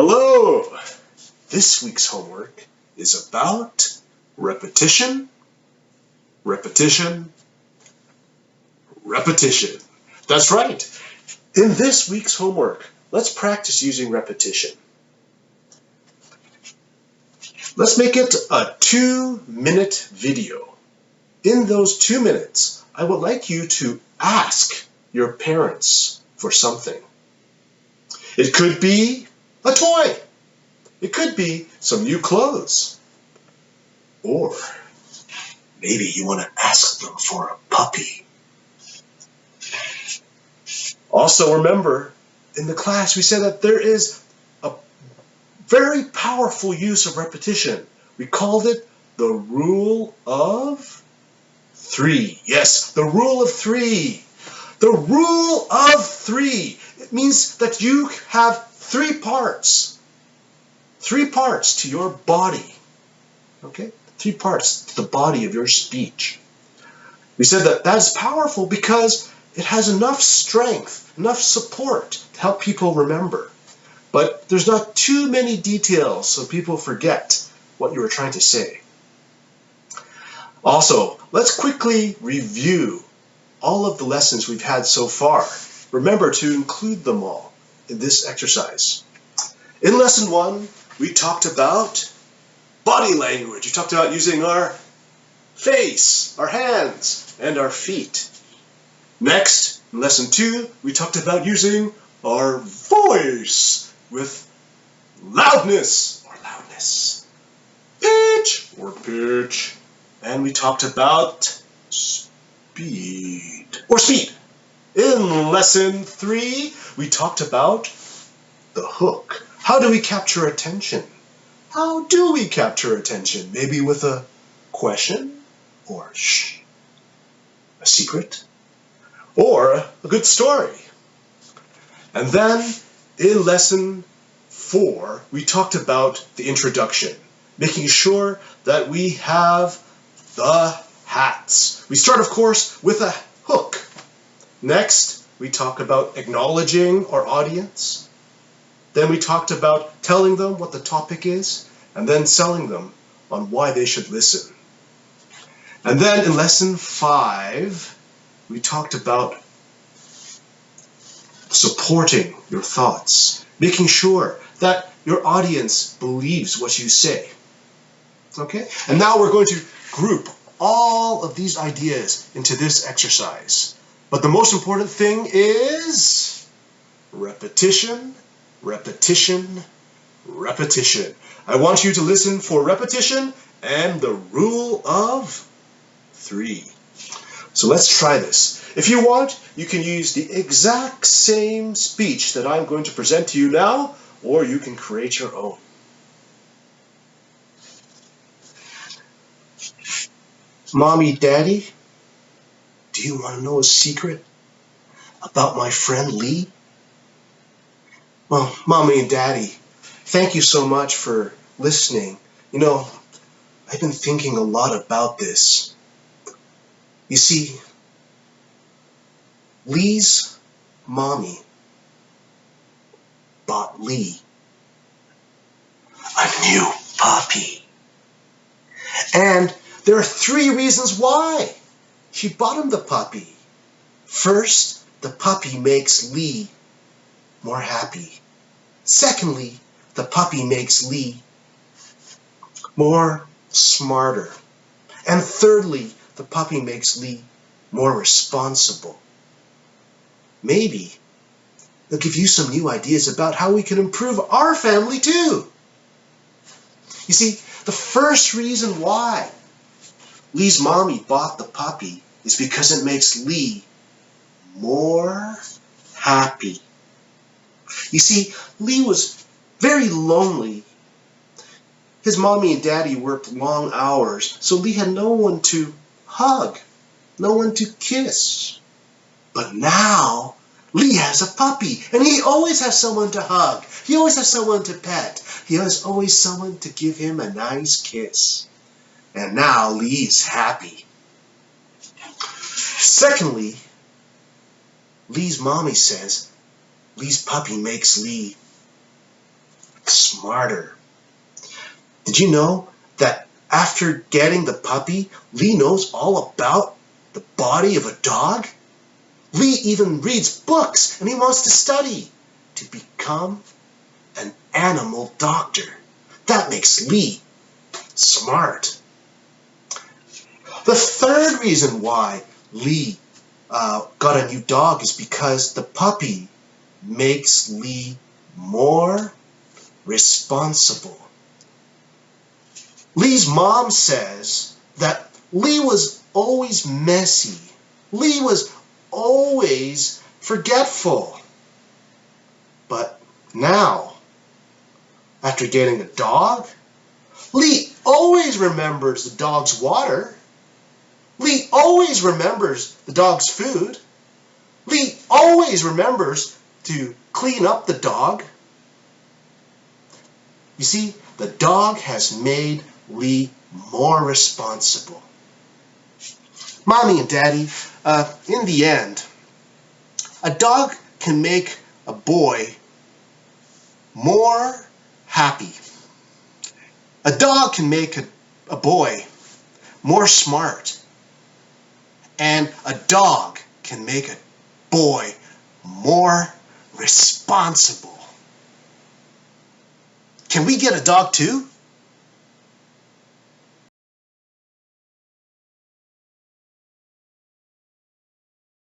Hello! This week's homework is about repetition, repetition, repetition. That's right. In this week's homework, let's practice using repetition. Let's make it a 2-minute video. In those 2 minutes, I would like you to ask your parents for something. It could be a toy. It could be some new clothes. Or maybe you want to ask them for a puppy. Also remember, in the class we said that there is a very powerful use of repetition. We called it the rule of 3. Yes, the rule of 3. The rule of 3. It means that you have 3 parts. 3 parts to your body. Okay? 3 parts to the body of your speech. We said that that's powerful because it has enough strength, enough support to help people remember. But there's not too many details so people forget what you were trying to say. Also, let's quickly review all of the lessons we've had so far. Remember to include them all in this exercise. In lesson 1, we talked about body language. We talked about using our face, our hands, and our feet. Next, in lesson 2, we talked about using our voice with loudness or loudness, pitch or pitch, and we talked about speed or speed. In lesson 3, we talked about the hook. How do we capture attention? How do we capture attention? Maybe with a question or shh, a secret, or a good story. And then in lesson 4, we talked about the introduction, making sure that we have the hats. We start, of course, with a hook. Next, we talk about acknowledging our audience. Then we talked about telling them what the topic is, and then selling them on why they should listen. And then in lesson 5, we talked about supporting your thoughts, making sure that your audience believes what you say. Okay? And now we're going to group all of these ideas into this exercise. But the most important thing is repetition, repetition, repetition. I want you to listen for repetition and the rule of 3. So let's try this. If you want, you can use the exact same speech that I'm going to present to you now, or you can create your own. Mommy, Daddy, do you want to know a secret about my friend Lee? Well, Mommy and Daddy, thank you so much for listening. You know, I've been thinking a lot about this. You see, Lee's mommy bought Lee a new puppy. And there are 3 reasons why she bought him the puppy. First, the puppy makes Lee more happy. Secondly, the puppy makes Lee more smarter. And thirdly, the puppy makes Lee more responsible. Maybe they'll give you some new ideas about how we can improve our family too. You see, the first reason why Lee's mommy bought the puppy is because it makes Lee more happy. You see, Lee was very lonely. His mommy and daddy worked long hours, so Lee had no one to hug, no one to kiss. But now, Lee has a puppy, and he always has someone to hug. He always has someone to pet. He has always someone to give him a nice kiss. And now Lee is happy. Secondly, Lee's mommy says Lee's puppy makes Lee smarter. Did you know that after getting the puppy, Lee knows all about the body of a dog? Lee even reads books and he wants to study to become an animal doctor. That makes Lee smart. The third reason why Lee got a new dog is because the puppy makes Lee more responsible. Lee's mom says that Lee was always messy. Lee was always forgetful. But now, after getting a dog, Lee always remembers the dog's water. Lee always remembers the dog's food. Lee always remembers to clean up the dog. You see, the dog has made Lee more responsible. Mommy and Daddy, in the end, a dog can make a boy more happy. A dog can make a boy more smart. And a dog can make a boy more responsible. Can we get a dog too?